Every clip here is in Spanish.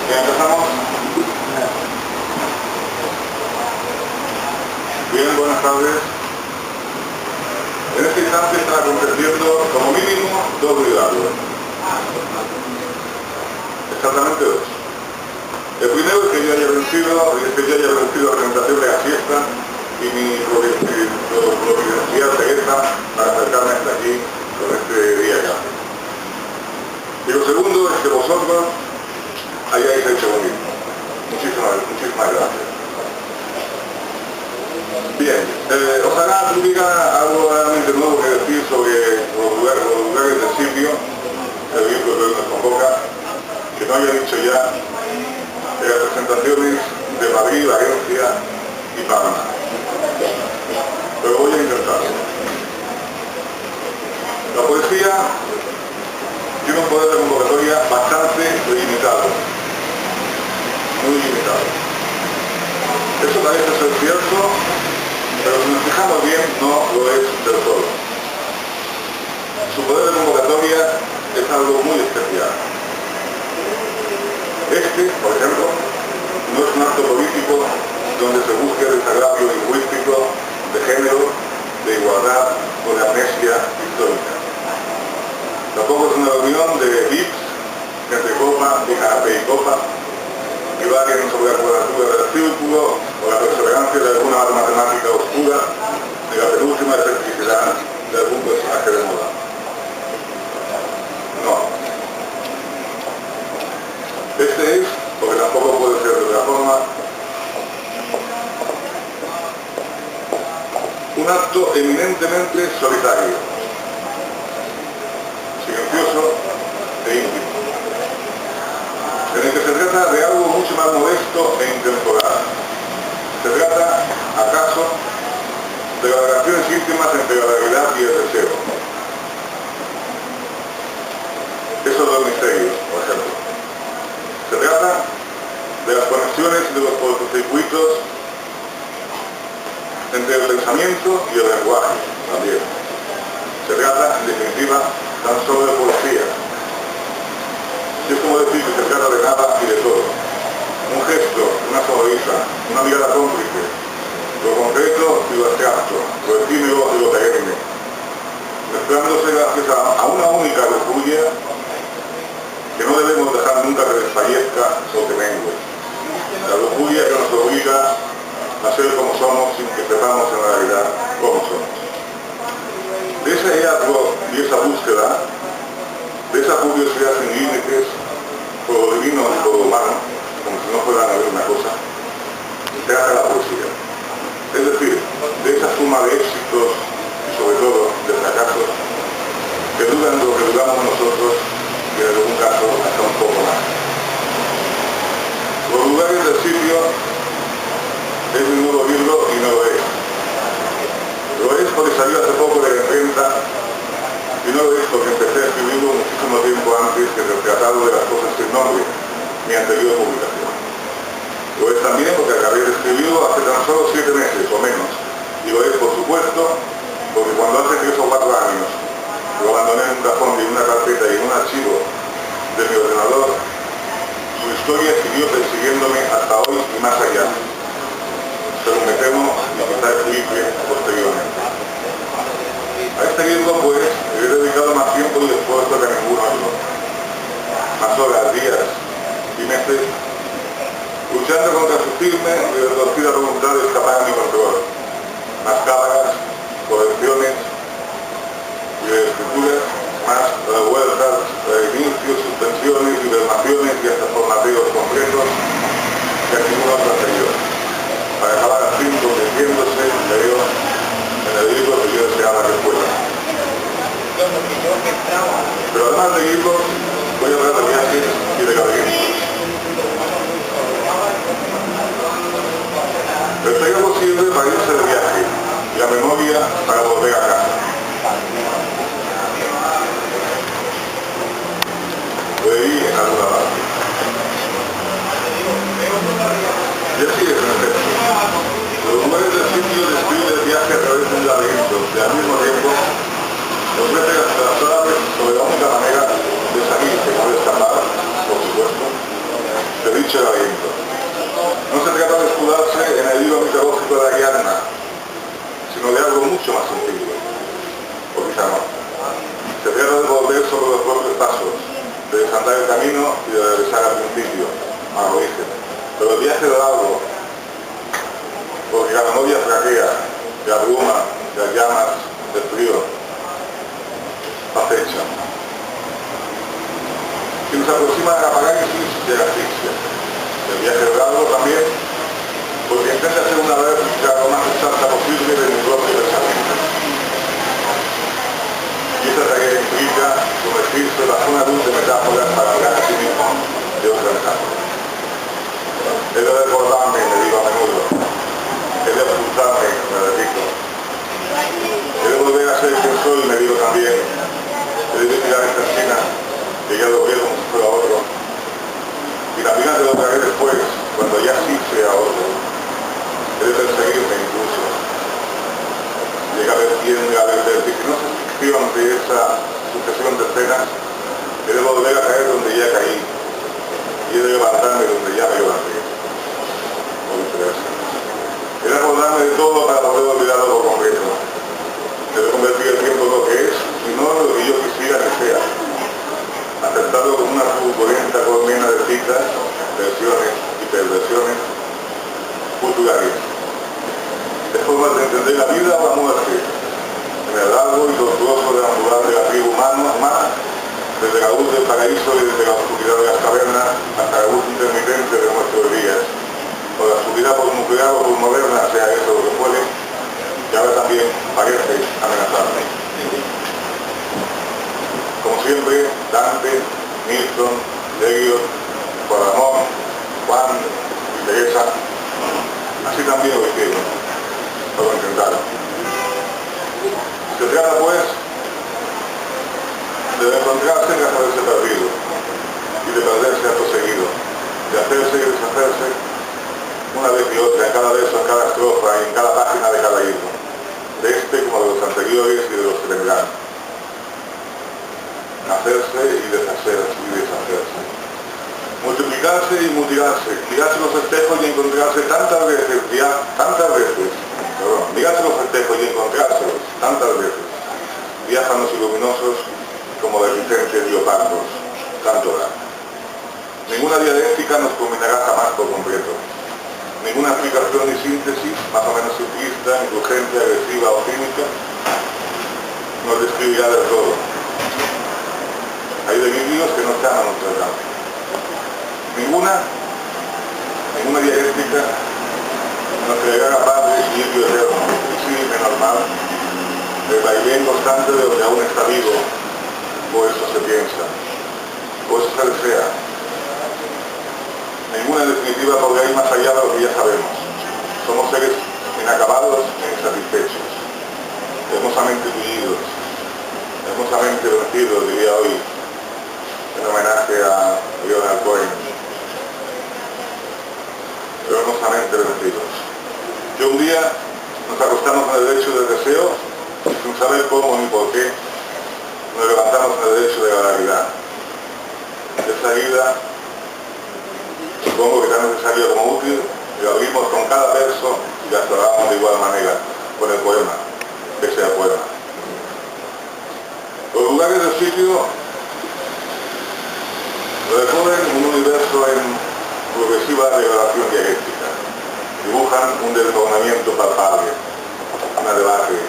Ya empezamos. Bien, buenas tardes. En este instante están aconteciendo como mínimo 2 milagros. Exactamente 2. El primero es que yo haya vencido la presentación de la fiesta y mi providencial Teresa para acercarme hasta aquí con este día ya. Y lo segundo es que vosotros hayáis hecho lo mismo. Muchísimas gracias. Bien, ojalá tuviera algo realmente nuevo que decir sobre los lugares del sitio, el libro que hoy nos convoca, que no haya dicho ya en las presentaciones de Madrid, Valencia y Panamá. Pero voy a intentarlo. La poesía tiene un poder de convocatoria bastante limitado, muy limitado. Eso parece ser cierto, pero si nos fijamos bien no lo es del todo. Su poder de convocatoria es algo muy especial. Este, por ejemplo, no es un acto político donde se busque el desagravio lingüístico, de género, de igualdad o de amnesia histórica. Tampoco es una reunión de VIPs, gente copa, de canapé y copa, que varian sobre la cuadratura del círculo o la perseverancia de alguna matemática oscura, de la penúltima excentricidad de algún personaje de moda. No. Este es, porque tampoco puede ser de otra forma, un acto eminentemente solitario, silencioso e íntimo, en el que se trata de algo mucho más modesto e intemporal. Se trata, acaso, de las relaciones íntimas entre la realidad y el deseo. Esos dos misterios, por ejemplo. Se trata de las conexiones de los cortocircuitos entre el pensamiento y el lenguaje, también. Se trata, en definitiva, tan solo de poesía. Y es como decir que se trata de nada y de todo. Un gesto, una sonrisa, una mirada cómplice, lo concreto y lo abstracto, lo efímero y lo perenne, mezclándose gracias a una única lujuria que no debemos dejar nunca que desfallezca o que mengue. La lujuria que nos obliga a ser como somos sin que sepamos en realidad cómo somos. De ese hallazgo y esa búsqueda, de esa curiosidad sin límites, por lo divino y por lo humano, como si no fueran la misma cosa, se trata la poesía. Es decir, de esa suma de éxitos y sobre todo de fracasos que duran lo que duramos nosotros y en algún caso hasta un poco más. Los lugares del sitio es mi nuevo libro y no lo es. Lo es porque salió hace poco de la imprenta y no lo es porque empecé a escribirlo muchísimo tiempo antes que el Tratado de las Cosas sin Nombre, mi anterior publicación. Lo es también porque acabé de escribirlo hace tan solo 7 meses o menos. Y lo es, por supuesto, porque cuando hace 3 o 4 años lo abandoné en un cajón de una carpeta y en un archivo de mi ordenador, su historia siguió persiguiéndome hasta hoy y más allá. Según me temo y quizá explique posteriormente. A este libro, pues, he dedicado más tiempo y esfuerzo que a ninguno otro. Más horas, días y meses, luchando contra su firme y retorcida voluntad de escapar a mi control. Más cámaras, correcciones y escrituras, más revueltas, reinicios, suspensiones, hibernaciones y hasta formateos completos que a ningún otro anterior. Para acabar así convirtiéndose, creo, en el libro que yo deseaba que fuera. Pero además de libros, voy a hablar de viajes y de laberintos. El periodo sirve para irse de viaje y la memoria para volver a casa. Leí en alguna parte. Y así es, en efecto. Los lugares del sitio describen el viaje a través de un laberinto que al mismo tiempo ofrece las claves sobre la única manera de salir, de poder escapar, camino y de regresar al principio, al origen. Pero el viaje es largo, porque la memoria flaquea, de abruma, de las llamas, del frío, acecha. Y nos aproxima a la parálisis de la asfixia. El viaje es largo también, porque intenta hacer una réplica lo más exacta posible de mi propio pensamiento. Y esa tarea implica sumergirse bajo una luz de metáforas para hablar a sí mismo de otra metáfora. He de recordarme, me digo a menudo. He de ocultarme, me repito. He de volver a ser quien soy, me digo también. He de mirar esta esquina, que ya lo veo como si fuera otro. Y la mirada lo veré después, cuando ya sí sea otro. He de perseguirme incluso. Llega a ver quién, a ver que no se ficción de esa sucesión de escenas. He de volver a caer donde ya caí. Y he de levantarme donde ya me levanté. O viceversa. He de acordarme de todo para poder olvidarlo por completo. He de convertir el tiempo en lo que es y no en lo que yo quisiera que sea. Aceptarlo como una turbulenta colmena de citas, versiones y perversiones culturales. De formas de entender la vida o la muerte, en el largo y tortuoso deambular de la tribu humana, desde la luz del paraíso y desde la oscuridad de las cavernas hasta la luz intermitente de nuestros días, o la subida por nuclear o por moderna, sea eso lo que fuere, que ahora también parece amenazarme. Como siempre, Dante, Milton, Eliot, Cuadramón, Juan y Teresa, así también lo hicieron, o lo intentaron. Se trata pues de encontrarse y de haberse perdido, y de perderse acto seguido, de hacerse y deshacerse una vez y otra, en cada verso, en cada estrofa y en cada página de cada libro, de este como de los anteriores y de los que vendrán. Hacerse y deshacerse. Multiplicarse y mutilarse, mirarse los espejos y encontrarse tantas veces, mirarse los espejos y encontrárselos tantas veces, diáfanos y luminosos como resistentes leopardos, tanto da. Ninguna dialéctica nos combinará jamás por completo. Ninguna explicación ni síntesis, más o menos simplista, indulgente, agresiva o cínica, nos describirá del todo. Hay delirios que no están a nuestro alcance. Ninguna dialéctica nos creará la paz de equilibrio eterno, visible, normal, el vaivén constante de lo que aún está vivo, o eso se piensa, o eso se desea. Ninguna definitiva porque hay más allá de lo que ya sabemos. Somos seres inacabados e insatisfechos, hermosamente tullidos, hermosamente vencidos, diría hoy, en homenaje a Leonard Cohen, pero hermosamente vencidos. Que un día nos acostamos en el derecho del deseo, sin saber cómo ni por qué, nos levantamos en el derecho de la realidad. Esa vida, supongo que tan necesaria como útil, y la abrimos con cada verso y la cerramos de igual manera, con el poema, que sea poema. Los lugares del sitio recorren un universo en progresiva degradación dialéctica. Dibujan un desmoronamiento palpable, una debacle.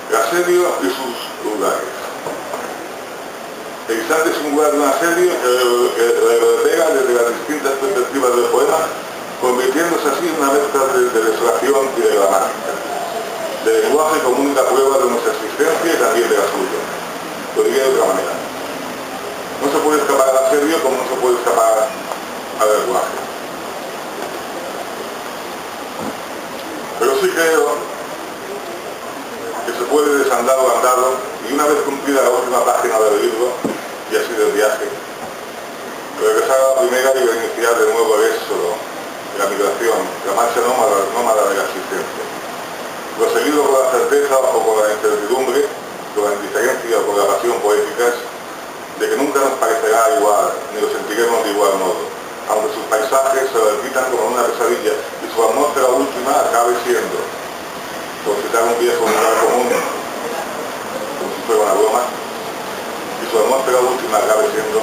El asedio y sus lugares. El instante singular de un asedio que revela desde las distintas perspectivas del poema, convirtiéndose así en una mezcla de desolación y de gramática, de lenguaje como única prueba de nuestra existencia y también de la suya. Lo diría de otra manera. No se puede escapar al asedio como no se puede escapar al lenguaje. Pero sí creo que se puede desandar o andado, y una vez cumplida la última página del libro, y así del viaje, regresar a la primera y iniciar de nuevo el éxodo, la migración, la marcha nómada de la existencia. Proseguido con la certeza o con la incertidumbre, con la indiferencia o con la pasión poéticas, de que nunca nos parecerá igual, ni lo sentiremos de igual modo, aunque sus paisajes se repitan como una pesadilla y su atmósfera última acabe siendo, por citar un viejo lugar común, como si fuera una broma, y su atmósfera última acabe siendo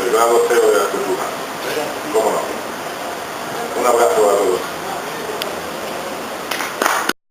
el grado cero de la cultura.